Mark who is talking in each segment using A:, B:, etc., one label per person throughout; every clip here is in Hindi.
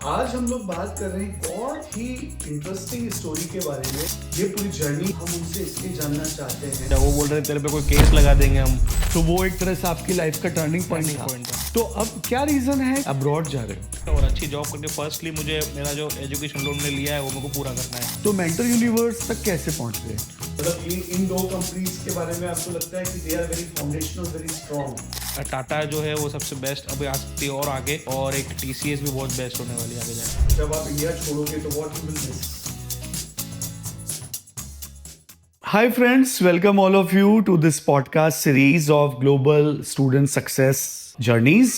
A: आज हम लोग बात कर रहे हैं बहुत ही इंटरेस्टिंग स्टोरी के बारे में। ये पूरी जर्नी हम उनसे इसलिए जानना चाहते हैं।
B: वो बोल रहे तेरे पे कोई केस लगा देंगे हम।
A: तो वो एक तरह से आपकी लाइफ का टर्निंग पॉइंट था। तो अब क्या रीजन है अब्रॉड जा रहे हो?
B: और अच्छी जॉब करके फर्स्टली मुझे मेरा जो एजुकेशन लोन ने लिया है वो मेरे को पूरा करना है।
A: तो मेंटर यूनिवर्स तक कैसे पहुंच गए? मतलब इन दो कंपनीज के बारे में आपको लगता है कि they are very foundational, very strong.
B: Tata जो है वो सबसे बेस्ट अभी आ सकती है और आगे, और एक TCS भी बहुत बेस्ट होने वाली है आगे जाए।
A: जब आप इंडिया छोड़ोगे तो what you will miss? Hi friends, welcome all of you to this podcast series of Global Student Success Journeys.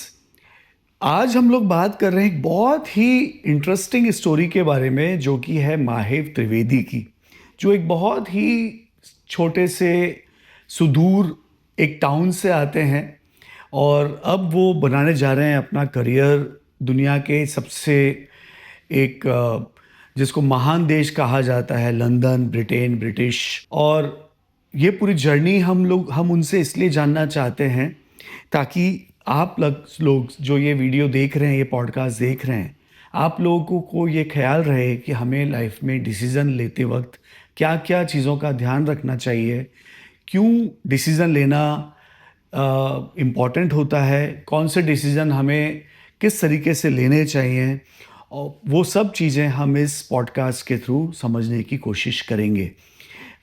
A: आज हम लोग बात कर रहे हैं एक बहुत ही इंटरेस्टिंग स्टोरी के बारे में जो कि है माहिव त्रिवेदी की, जो एक बहुत ही छोटे से सुदूर एक टाउन से आते हैं और अब वो बनाने जा रहे हैं अपना करियर दुनिया के सबसे एक जिसको महान देश कहा जाता है, लंदन, ब्रिटेन, ब्रिटिश। और ये पूरी जर्नी हम उनसे इसलिए जानना चाहते हैं ताकि आप लोग जो ये वीडियो देख रहे हैं, ये पॉडकास्ट देख रहे हैं, आप लोगों को ये ख्याल रहे कि हमें लाइफ में डिसीज़न लेते वक्त क्या क्या चीज़ों का ध्यान रखना चाहिए, क्यों डिसीज़न लेना इम्पॉर्टेंट होता है, कौन से डिसीज़न हमें किस तरीके से लेने चाहिए, और वो सब चीज़ें हम इस पॉडकास्ट के थ्रू समझने की कोशिश करेंगे।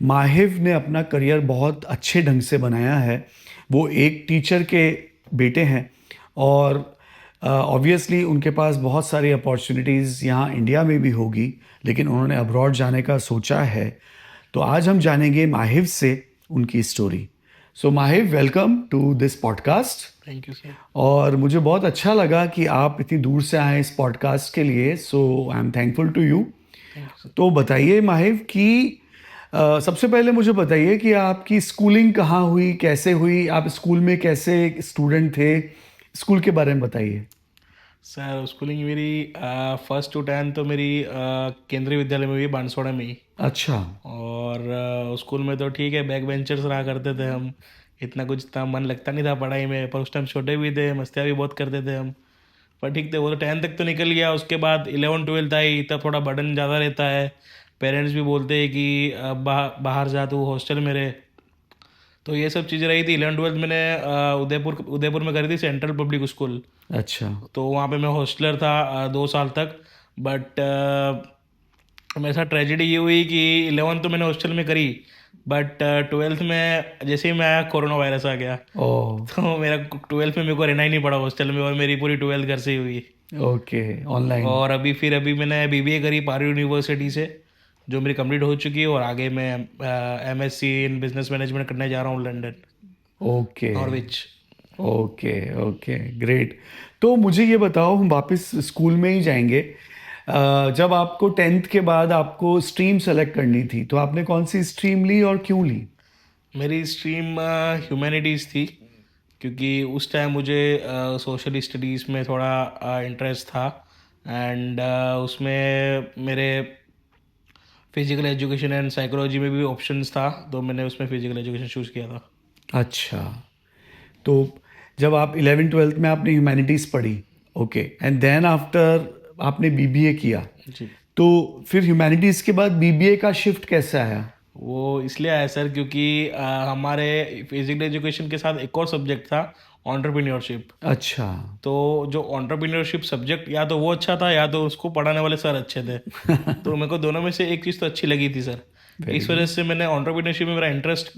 A: माहिव ने अपना करियर बहुत अच्छे ढंग से बनाया है। वो एक टीचर के बेटे हैं और ऑब्वियसली उनके पास बहुत सारी अपॉर्चुनिटीज़ यहाँ इंडिया में भी होगी, लेकिन उन्होंने अब्रॉड जाने का सोचा है। तो आज हम जानेंगे माहिव से उनकी story. So Mahiv, welcome to this podcast.
B: Thank you sir.
A: और मुझे बहुत अच्छा लगा कि आप इतनी दूर से आए इस पॉडकास्ट के लिए, so I am thankful to you. तो बताइए माहिव कि सबसे पहले मुझे बताइए कि आपकी स्कूलिंग कहाँ हुई, कैसे हुई, आप स्कूल में कैसे स्टूडेंट थे, स्कूल के बारे में बताइए।
B: सर स्कूलिंग मेरी 1st to 10 तो मेरी केंद्रीय विद्यालय में हुई, बांसवाड़ा में ही।
A: अच्छा।
B: और स्कूल में तो ठीक है, बैक बेंचर्स रहा करते थे हम। इतना मन लगता नहीं था पढ़ाई में, पर उस टाइम छोटे भी थे, मस्तियाँ भी बहुत करते थे हम। पर ठीक थे, वो तो 10 तक तो निकल गया। उसके बाद 11 12 आई, तब थोड़ा बर्डन ज़्यादा रहता है। पेरेंट्स भी बोलते हैं कि बाहर जा, तू हॉस्टल में रहे। तो ये सब चीज़ें रही थी। 11 12 मैंने उदयपुर में करी थी, सेंट्रल पब्लिक स्कूल।
A: अच्छा।
B: तो वहाँ पे मैं हॉस्टलर था 2 साल तक। बट मेरे साथ ट्रेजेडी ये हुई कि 11 तो मैंने हॉस्टल में करी, बट 12th में जैसे ही मैं आया, कोरोना वायरस आ गया।
A: ओह।
B: तो मेरा 12th में मेरे को रहना ही नहीं पड़ा हॉस्टल में, और मेरी पूरी 12th घर से ही हुई।
A: Okay, online.
B: और अभी मैंने BBA करी पारुल यूनिवर्सिटी से, जो मेरी कंप्लीट हो चुकी है। और आगे मैं MSc इन बिजनेस मैनेजमेंट करने जा रहा हूँ London,
A: okay
B: Norwich.
A: Okay okay, great. तो मुझे ये बताओ, हम वापस स्कूल में ही जाएंगे। जब आपको 10th के बाद आपको स्ट्रीम सेलेक्ट करनी थी, तो आपने कौन सी स्ट्रीम ली और क्यों ली?
B: मेरी स्ट्रीम ह्यूमैनिटीज़ थी, क्योंकि उस टाइम मुझे सोशल स्टडीज़ में थोड़ा इंटरेस्ट था। एंड उसमें मेरे फिजिकल एजुकेशन एंड साइकोलॉजी में भी ऑप्शंस था, तो मैंने उसमें फिजिकल एजुकेशन चूज़ किया था।
A: अच्छा। तो जब आप 11th 12th में आपने ह्यूमैनिटीज़ पढ़ी, ओके, एंड देन आफ्टर आपने बीबीए किया,
B: जी।
A: तो फिर ह्यूमैनिटीज़ के बाद बीबीए का शिफ्ट कैसे आया?
B: वो इसलिए आया सर, क्योंकि हमारे फिजिकल एजुकेशन के साथ एक और सब्जेक्ट था, एंटरप्रेन्योरशिप।
A: अच्छा।
B: तो जो एंटरप्रेन्योरशिप सब्जेक्ट, या तो वो अच्छा था या तो उसको पढ़ाने वाले सर अच्छे थे। तो मेरे को दोनों में से एक चीज़ तो अच्छी लगी थी सर।
A: Very
B: इस वजह से मैंने एंटरप्रेन्योरशिप में मेरा इंटरेस्ट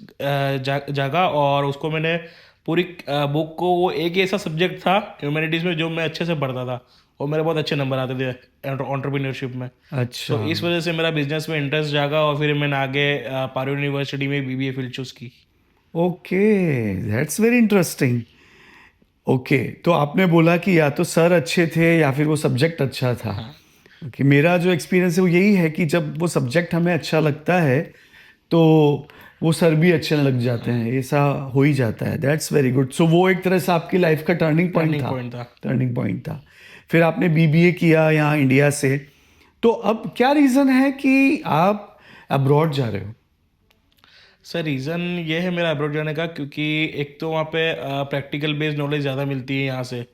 B: जागा, और उसको मैंने पूरी बुक को, वो एक ही ऐसा सब्जेक्ट था ह्यूमैनिटीज़ में जो मैं अच्छे से पढ़ता था, और मेरे बहुत अच्छे नंबर आते थे एंटरप्रेन्योरशिप में।
A: अच्छा।
B: तो इस वजह से मेरा बिजनेस में इंटरेस्ट जागा, और फिर मैंने आगे पारुल यूनिवर्सिटी में BBA फील्ड चूज़ की।
A: Okay, that's very interesting. Okay, तो आपने बोला कि या तो सर अच्छे थे या फिर वो सब्जेक्ट अच्छा था। कि मेरा जो एक्सपीरियंस है वो यही है कि जब वो सब्जेक्ट हमें अच्छा लगता है तो वो सर भी अच्छे लग जाते हैं, ऐसा हो ही जाता है। That's very good. सो वो एक तरह से आपकी लाइफ का टर्निंग पॉइंट था। टर्निंग पॉइंट था। फिर आपने बीबीए किया यहाँ इंडिया से। तो अब क्या रीज़न है कि आप अब्रॉड जा रहे हो?
B: सर रीज़न ये है मेरा अब्रॉड जाने का, क्योंकि एक तो वहाँ पे प्रैक्टिकल बेस्ड नॉलेज ज़्यादा मिलती है यहाँ से।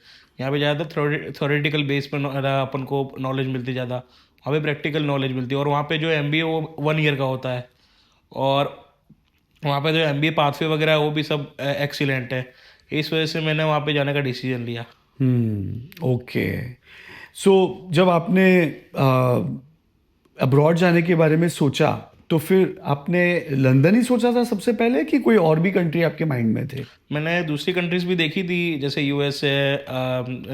B: यहाँ पे ज़्यादातर थ्योरेटिकल बेस पर अपन को नॉलेज मिलती ज़्यादा, वहाँ पे प्रैक्टिकल नॉलेज मिलती है। और वहाँ पे जो MBA वो 1 ईयर का होता है, और वहाँ पे जो MBA पाथवे वगैरह है वो भी सब एक्सीलेंट है। इस वजह से मैंने वहाँ पे जाने का डिसीजन लिया।
A: ओके। सो जब आपने अब्रॉड जाने के बारे में सोचा, तो फिर आपने लंदन ही सोचा था सबसे पहले कि कोई और भी कंट्री आपके माइंड में थे?
B: मैंने दूसरी कंट्रीज़ भी देखी थी, जैसे US है,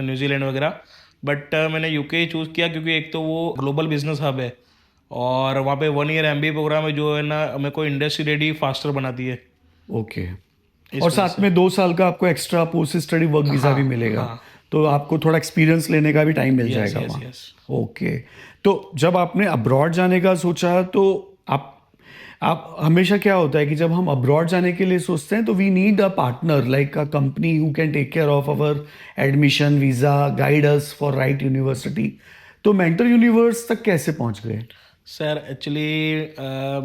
B: न्यूजीलैंड वगैरह, बट मैंने UK ही चूज़ किया क्योंकि एक तो वो ग्लोबल बिजनेस हब है, और वहाँ पे 1 ईयर MBA प्रोग्राम है जो है ना मेरे को इंडस्ट्री रेडी फास्टर बनाती है।
A: ओके।
B: इस
A: और
B: वजह
A: साथ
B: से।
A: में 2 साल का आपको extra post study work visa भी
B: हाँ
A: मिलेगा,
B: हाँ।
A: तो आपको थोड़ा एक्सपीरियंस लेने का भी टाइम मिल
B: यस
A: जाएगा
B: यस
A: वहाँ।
B: यस।
A: ओके। तो जब आपने अब्रॉड जाने का सोचा, तो आप हमेशा क्या होता है कि जब हम अब्रॉड जाने के लिए सोचते हैं तो we need a partner like a company who can take care of our admission, visa, guide us for right university. तो मेंटर यूनिवर्स तक कैसे पहुंच गए?
B: सर एक्चुअली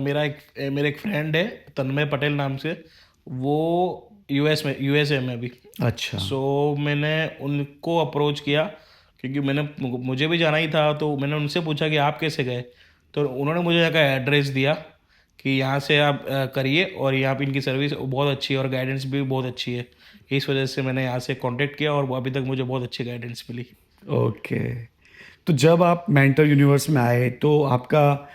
B: मेरा एक फ्रेंड है, तन्मय पटेल नाम से, वो USA में भी।
A: अच्छा।
B: सो मैंने उनको अप्रोच किया क्योंकि मुझे भी जाना ही था, तो मैंने उनसे पूछा कि आप कैसे गए। तो उन्होंने मुझे यहाँ का एड्रेस दिया कि यहाँ से आप करिए, और यहाँ पे इनकी सर्विस बहुत अच्छी है और गाइडेंस भी बहुत अच्छी है। इस वजह से मैंने यहाँ से कांटेक्ट किया, और वो अभी तक मुझे बहुत अच्छी गाइडेंस मिली।
A: ओके। तो जब आप मेंटर यूनिवर्स में आए तो आपको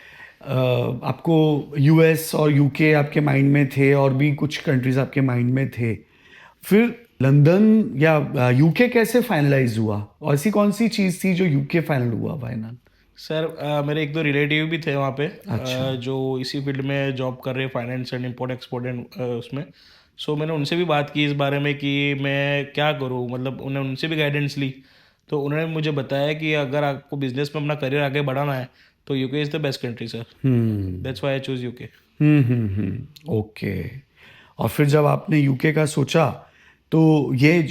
A: US और UK आपके माइंड में थे, और भी कुछ कंट्रीज आपके माइंड में थे। फिर लंदन या UK कैसे फाइनलाइज हुआ, और ऐसी कौन सी चीज़ थी जो UK फाइनल हुआ फाइनल?
B: सर मेरे एक दो रिलेटिव भी थे वहाँ पे,
A: अच्छा।
B: जो इसी फील्ड में जॉब कर रहे, finance and import export and उसमें। सो मैंने उनसे भी बात की इस बारे में कि मैं क्या करूँ, मतलब उन्हें उनसे भी गाइडेंस ली। तो उन्होंने मुझे बताया कि अगर आपको बिजनेस में अपना करियर आगे बढ़ाना है तो UK is the best country sir. That's why I choose UK।
A: Okay. और फिर जब आपने UK का सोचा, तो ये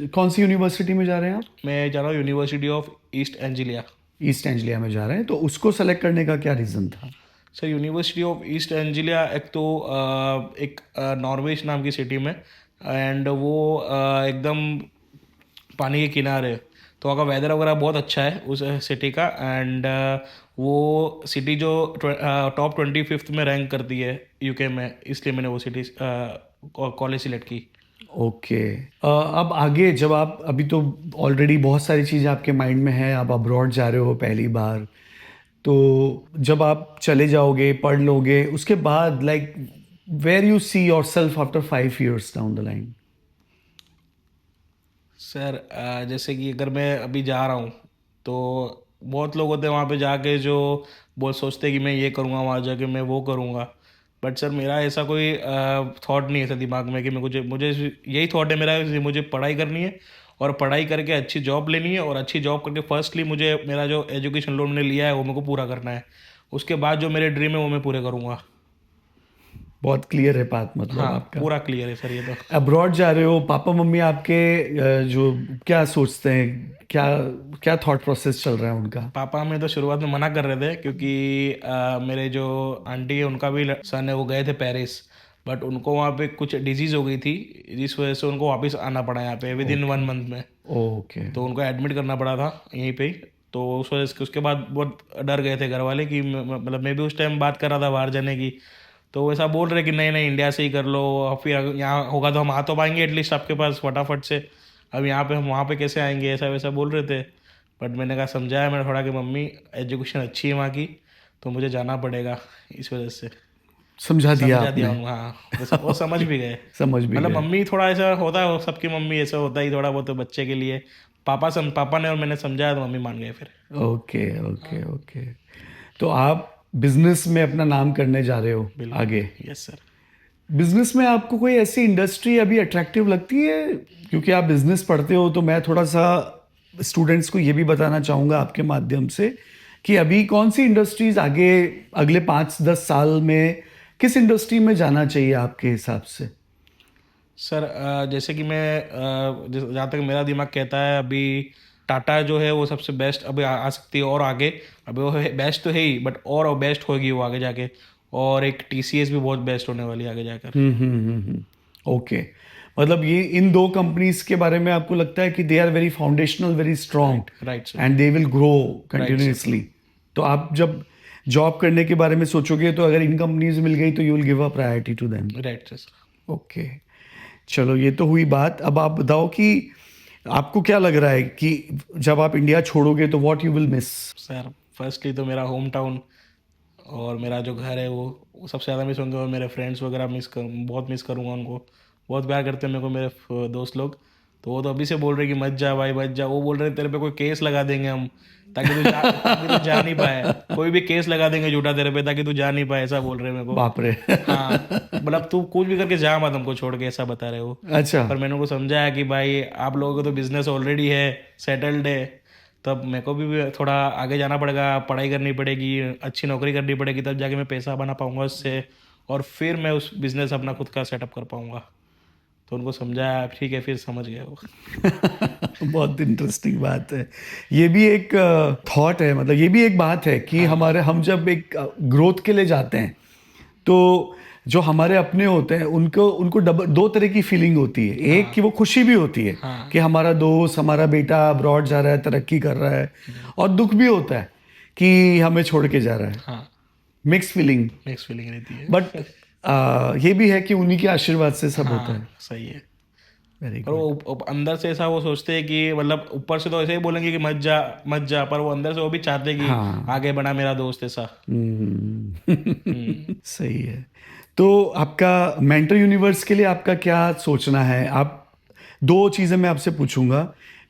A: कौन सी यूनिवर्सिटी में जा रहे हैं आप?
B: मैं जा रहा हूँ यूनिवर्सिटी ऑफ ईस्ट एंजिलिया।
A: ईस्ट एंजिलिया में जा रहे हैं, तो उसको सेलेक्ट करने का क्या रीज़न था?
B: सर यूनिवर्सिटी ऑफ ईस्ट एंजिलिया एक तो एक नॉर्वेज नाम की सिटी में, एंड वो एकदम पानी के किनारे, तो वहाँ का वेदर वगैरह बहुत अच्छा है उस सिटी का। एंड वो सिटी जो टॉप 25th में रैंक करती है UK में, इसलिए मैंने वो सिटी कॉलेज सिलेक्ट की।
A: ओके। अब आगे जब आप अभी तो ऑलरेडी बहुत सारी चीज़ें आपके माइंड में हैं, आप अब्रॉड जा रहे हो पहली बार, तो जब आप चले जाओगे, पढ़ लोगे, उसके बाद like where you see your self after 5 years down the line?
B: Sir जैसे कि अगर मैं अभी जा रहा हूँ, तो बहुत लोग होते हैं वहाँ पे जाके जो बहुत सोचते हैं कि मैं ये करूँगा, वहाँ जाके मैं वो करूँगा। बट सर मेरा ऐसा कोई थॉट नहीं है सर दिमाग में कि मैं मुझे मुझे यही थॉट है मेरा कि मुझे पढ़ाई करनी है, और पढ़ाई करके अच्छी जॉब लेनी है, और अच्छी जॉब करके फर्स्टली मुझे मेरा जो एजुकेशन लोन मैंने लिया है वो मेरे को पूरा करना है। उसके बाद जो मेरे ड्रीम है वो मैं पूरे करूँगा।
A: बहुत क्लियर है बात, मतलब
B: हाँ,
A: आपका।
B: पूरा क्लियर है सर ये तो।
A: अब्रॉड जा रहे हो, पापा मम्मी आपके जो क्या सोचते हैं, क्या क्या थॉट प्रोसेस चल रहा है उनका?
B: पापा हमें तो शुरुआत में मना कर रहे थे क्योंकि मेरे जो आंटी है उनका भी सन है, वो गए थे पेरिस, बट उनको वहाँ पे कुछ डिजीज़ हो गई थी, जिस वजह से उनको वापस आना पड़ा यहाँ पे विद इन 1 मंथ में।
A: ओके।
B: तो उनको एडमिट करना पड़ा था यहीं पे ही। तो उस वजह से उसके बाद बहुत डर गए थे घर वाले कि मतलब मैं भी उस टाइम बात कर रहा था बाहर जाने की। तो वो ऐसा बोल रहे कि नहीं नहीं इंडिया से ही कर लो, और फिर अगर यहाँ होगा तो हम आ तो पाएंगे एटलीस्ट आपके पास फटाफट से। अब यहाँ पे हम वहाँ पे कैसे आएंगे, ऐसा वैसा बोल रहे थे। बट मैंने कहा, समझाया मैंने थोड़ा कि मम्मी एजुकेशन अच्छी है वहाँ की, तो मुझे जाना पड़ेगा, इस वजह से
A: समझा दिया
B: समझा
A: आपने?
B: दिया उनको। हाँ, वो समझ भी गए।
A: समझ भी
B: मतलब
A: गए।
B: मम्मी थोड़ा ऐसा होता है, सबकी मम्मी ऐसा होता ही थोड़ा बहुत तो बच्चे के लिए। पापा ने और मैंने समझाया तो मम्मी मान गए फिर।
A: Okay okay okay. तो आप बिजनेस में अपना नाम करने जा रहे हो
B: बिल्कुल।
A: आगे।
B: Yes sir.
A: बिजनेस में आपको कोई ऐसी इंडस्ट्री अभी अट्रैक्टिव लगती है? क्योंकि आप बिजनेस पढ़ते हो, तो मैं थोड़ा सा स्टूडेंट्स को ये भी बताना चाहूँगा आपके माध्यम से कि अभी कौन सी इंडस्ट्रीज आगे अगले 5-10 साल में किस इंडस्ट्री में जाना चाहिए आपके हिसाब से?
B: सर जैसे कि मैं जहाँ तक मेरा दिमाग कहता है, अभी टाटा जो है वो सबसे बेस्ट अभी आ सकती है, और आगे अभी वो बेस्ट तो है ही, बट और बेस्ट होगी वो आगे जाके। और एक TCS भी बहुत बेस्ट होने वाली है आगे जाकर।
A: ओके। मतलब ये इन दो कंपनीज के बारे में आपको लगता है कि they are very foundational, very strong
B: right sir.
A: And they will grow continuously. तो आप जब जॉब करने के बारे में सोचोगे तो अगर इन कंपनीज मिल गई तो you will give a priority to them.
B: Right sir.
A: Okay, चलो ये तो हुई बात। अब आप बताओ कि आपको क्या लग रहा है कि जब आप इंडिया छोड़ोगे तो what you will miss?
B: Sir firstly तो मेरा होम टाउन और मेरा जो घर है वो सबसे ज़्यादा मिस होंगे, और मेरे फ्रेंड्स वगैरह बहुत मिस करूँगा उनको। बहुत प्यार करते हैं मेरे को मेरे दोस्त लोग। तो वो तो अभी से बोल रहे कि मत जा भाई मत जा। वो बोल रहे तेरे पे कोई केस लगा देंगे हम, ताकि तू जा नहीं पाए। कोई भी केस लगा देंगे झूठा तेरे पे ताकि तू जा नहीं पाए, ऐसा बोल रहे हैं मेरे को।
A: बाप रे।
B: हाँ, मतलब तू कुछ भी करके जा मत हमको छोड़ के, ऐसा बता रहे हो।
A: अच्छा।
B: पर मैंने उनको समझाया कि भाई आप लोगों को तो बिजनेस ऑलरेडी है, सेटल्ड है, तब मेरे को भी थोड़ा आगे जाना पड़ेगा, पढ़ाई करनी पड़ेगी, अच्छी नौकरी करनी पड़ेगी, तब जाके मैं पैसा बना पाऊंगा उससे, और फिर मैं उस बिजनेस अपना खुद का सेटअप कर पाऊंगा। तो उनको समझाया, ठीक है, फिर समझ गए वो।
A: बहुत इंटरेस्टिंग बात है। ये भी एक थॉट है, मतलब ये भी एक बात है कि हम जब एक ग्रोथ के लिए जाते हैं तो जो हमारे अपने होते हैं उनको उनको डबल दो तरह की फीलिंग होती है। एक कि वो खुशी भी होती है कि हमारा दोस्त, हमारा बेटा अब्रॉड जा रहा है, तरक्की कर रहा है, और दुख भी होता है कि हमें छोड़ के जा रहा है।
B: हाँ,
A: मिक्स फीलिंग।
B: नेक्स्ट फीलिंग रहती है।
A: बट ये भी है कि उन्हीं के आशीर्वाद से सब होता है।
B: हाँ, सही है।
A: वेरी
B: पर वो अंदर से ऐसा वो सोचते हैं कि मतलब ऊपर से तो ऐसे ही बोलेंगे कि मत जा मत जा, पर वो अंदर से वो भी चाहते हैं कि आगे बढ़ा मेरा दोस्त, ऐसा।
A: सही है। तो आपका मेंटर यूनिवर्स के लिए आपका क्या सोचना है? आप दो चीज़ें मैं आपसे पूछूंगा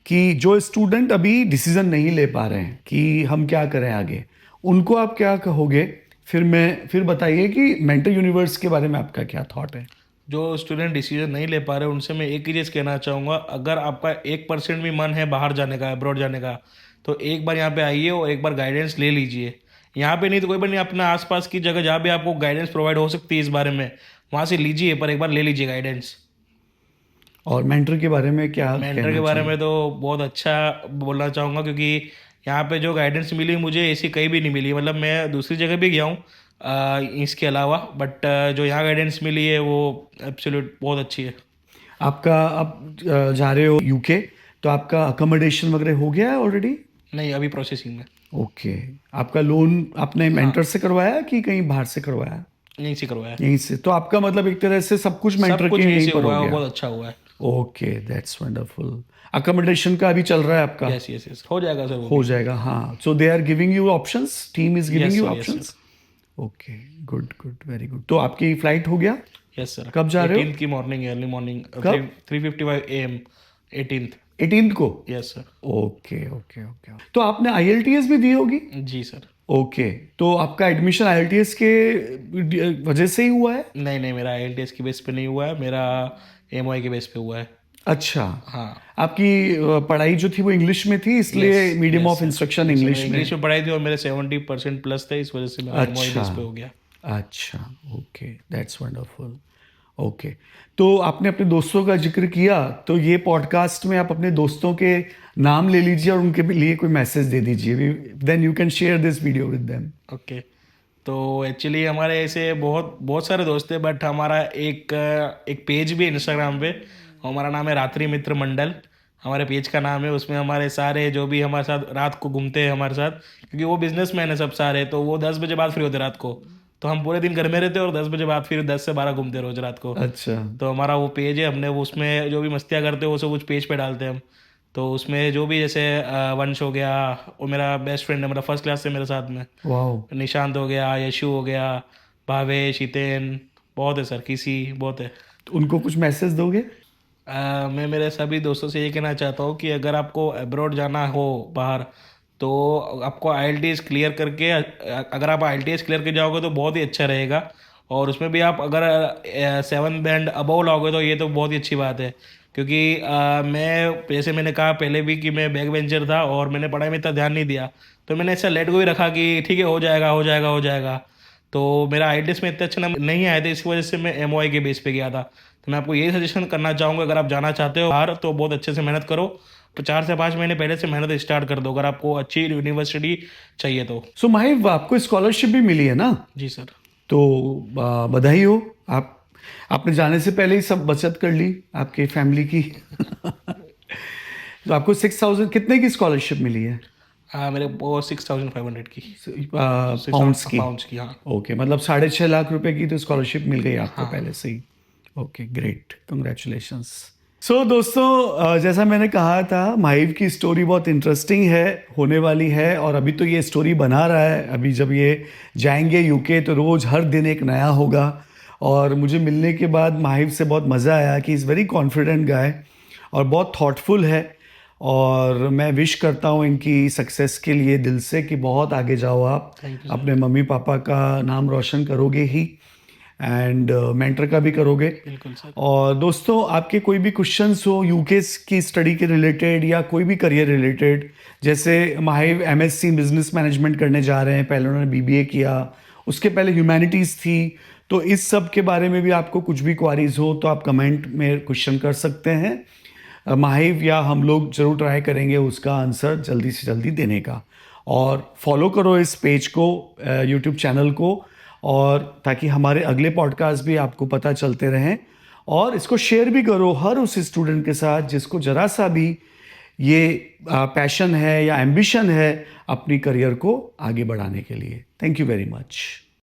A: कि जो स्टूडेंट अभी डिसीजन नहीं ले पा रहे हैं कि हम क्या करें आगे, उनको आप क्या कहोगे? फिर बताइए कि मेंटर यूनिवर्स के बारे में आपका क्या थॉट है?
B: जो स्टूडेंट डिसीजन नहीं ले पा रहे उनसे मैं एक ही चीज़ कहना चाहूँगा, अगर आपका 1% भी मन है बाहर जाने का, अब्रॉड जाने का, तो एक बार यहाँ पे आइए और एक बार गाइडेंस ले लीजिए। यहाँ पे नहीं तो कोई बात नहीं, अपना आसपास की जगह जहाँ भी आपको गाइडेंस प्रोवाइड हो सकती है इस बारे में, वहाँ से लीजिए, पर एक बार ले लीजिए गाइडेंस।
A: और मेंटर के बारे में क्या
B: मेंटर
A: कहना
B: के बारे
A: चाहिए?
B: में तो बहुत अच्छा बोलना चाहूँगा, क्योंकि यहाँ पे जो गाइडेंस मिली मुझे ऐसी कहीं भी नहीं मिली। मतलब मैं दूसरी जगह भी गया हूँ इसके अलावा, बट जो यहाँ गाइडेंस मिली है वो एब्सोल्यूट बहुत अच्छी है।
A: आपका आप जा रहे हो यूके, तो आपका अकोमोडेशन वगैरह हो गया है ऑलरेडी?
B: नहीं, अभी प्रोसेसिंग में।
A: ओके। आपका लोन आपने मेंटर से करवाया कि कहीं बाहर से करवाया?
B: यहीं से करवाया।
A: यहीं से। तो आपका मतलब एक तरह से सब कुछ मेंटर
B: सब कुछ
A: के
B: यहीं
A: यहीं
B: से
A: पर
B: हुआ
A: हो
B: है,
A: गया।
B: बहुत अच्छा हुआ है।
A: Okay, that's wonderful. अकोमोडेशन का अभी चल रहा है आपका?
B: यस यस यस, हो जाएगा सर वो
A: हो
B: भी।
A: जाएगा, हाँ। So they are giving you options, team is giving
B: yes
A: you
B: sir, yes
A: options.
B: Sir.
A: Okay, good good, very good. तो आपकी फ्लाइट हो गया?
B: Yes sir.
A: कब जा रहे हो?
B: 18th की मॉर्निंग, अर्ली मॉर्निंग,
A: कब?
B: 3:55 AM 18th।
A: 18th को?
B: Yes sir.
A: Okay okay okay. तो आपने आईएलटीएस भी दी होगी?
B: जी सर।
A: ओके, तो आपका एडमिशन आईएलटीएस के वजह से ही हुआ है?
B: नहीं नहीं, मेरा IELTS की बेस पे नहीं हुआ है, मेरा MOI के बेस पे हुआ है।
A: अच्छा।
B: हाँ।
A: आपकी पढ़ाई जो थी वो इंग्लिश में थी, इसलिए मीडियम ऑफ इंस्ट्रक्शन इंग्लिश में?
B: इंग्लिश में पढ़ाई थी और मेरे 70% प्लस थे, इस वजह से मेरा MOI
A: अच्छा
B: बेस पे हो गया।
A: अच्छा, ओके, दैट्स वंडरफुल। ओके, तो आपने अपने दोस्तों का जिक्र किया, तो ये पॉडकास्ट में आप अपने दोस्तों के नाम ले लीजिए और उनके लिए कोई मैसेज दे दीजिए, then you can share this video with them.
B: Okay, तो एक्चुअली हमारे ऐसे बहुत बहुत सारे दोस्त हैं, बट हमारा एक पेज भी है इंस्टाग्राम पे, हमारा नाम है रात्रि मित्र मंडल, हमारे पेज का नाम है। उसमें हमारे सारे जो भी हमारे साथ रात को घूमते हैं हमारे साथ, क्योंकि वो बिजनेसमैन है सब सारे, तो वो 10 बजे बाद फ्री होते रात को, तो हम पूरे दिन घर में रहते और 10 बजे बाद फिर 10 से 12 घूमते रोज रात को।
A: अच्छा।
B: तो हमारा वो पेज है, हमने वो उसमें जो भी मस्तियाँ करते हैं वो सब कुछ पेज पे डालते हैं हम। तो उसमें जो भी जैसे वंश हो गया, वो मेरा बेस्ट फ्रेंड है, मेरा फर्स्ट क्लास से मेरे साथ में।
A: वाओ।
B: निशांत हो गया, यशु हो गया, भावेश, हितेन, बहुत है सर, किसी बहुत है।
A: तो उनको कुछ मैसेज दोगे?
B: मैं मेरे सभी दोस्तों से ये कहना चाहता हूँ कि अगर आपको अब्रॉड जाना हो बाहर, तो आपको IELTS क्लियर करके, अगर आप IELTS क्लियर कर जाओगे तो बहुत ही अच्छा रहेगा। और उसमें भी आप अगर 7 बैंड अबव लाओगे तो ये तो बहुत ही अच्छी बात है, क्योंकि मैं जैसे मैंने कहा पहले भी कि मैं बैक बेंचर था और मैंने पढ़ाई में इतना ध्यान नहीं दिया, तो मैंने ऐसा लेट गो ही रखा कि ठीक है, हो जाएगा हो जाएगा हो जाएगा। तो मेरा IELTS में इतने अच्छे नंबर नहीं आए थे, इस वजह से मैं MOI के बेस पे गया था। तो मैं आपको यही सजेशन करना चाहूँगा, अगर आप जाना चाहते हो बाहर तो बहुत अच्छे से मेहनत करो, तो 4 से 5 महीने पहले से मेहनत स्टार्ट कर दो, अगर आपको अच्छी यूनिवर्सिटी चाहिए तो।
A: सो माहिब, आपको स्कॉलरशिप भी मिली है ना?
B: जी सर।
A: तो बधाई हो। आप आपने जाने से पहले ही सब बचत कर ली आपके फैमिली की? तो आपको 6,000 कितने की स्कॉलरशिप मिली है?
B: हाँ मेरे वो 6,500 की,
A: पाउंड्स की?
B: पाउंड्स की, हाँ।
A: ओके, मतलब 6.5 लाख रुपए की तो स्कॉलरशिप मिल गई आपको
B: हाँ।
A: पहले से ही। Okay, great, congratulations. सो दोस्तों, जैसा मैंने कहा था, माहिव की स्टोरी बहुत इंटरेस्टिंग है, होने वाली है, और अभी तो ये स्टोरी बना रहा है। अभी जब ये जाएंगे यूके तो रोज़ हर दिन एक नया होगा। और मुझे मिलने के बाद माहिव से बहुत मज़ा आया कि इज़ वेरी कॉन्फिडेंट गाय और बहुत थॉटफुल है। और मैं विश करता हूँ इनकी सक्सेस के लिए दिल से कि बहुत आगे जाओ आप,
B: थैंक यू।
A: अपने मम्मी पापा का नाम रोशन करोगे ही, एंड मेंटर का भी करोगे।
B: बिल्कुल सर।
A: और दोस्तों, आपके कोई भी क्वेश्चंस हो यूके की स्टडी के रिलेटेड या कोई भी करियर रिलेटेड, जैसे माहिव एमएससी बिजनेस मैनेजमेंट करने जा रहे हैं, पहले उन्होंने बीबीए किया, उसके पहले ह्यूमैनिटीज़ थी, तो इस सब के बारे में भी आपको कुछ भी क्वारीज हो तो आप कमेंट में क्वेश्चन कर सकते हैं। माहिव या हम लोग ज़रूर ट्राई करेंगे उसका आंसर जल्दी से जल्दी देने का। और फॉलो करो इस पेज को, यूट्यूब चैनल को, और ताकि हमारे अगले पॉडकास्ट भी आपको पता चलते रहें। और इसको शेयर भी करो हर उस स्टूडेंट के साथ जिसको ज़रा सा भी ये पैशन है या एम्बिशन है अपनी करियर को आगे बढ़ाने के लिए। Thank you very much.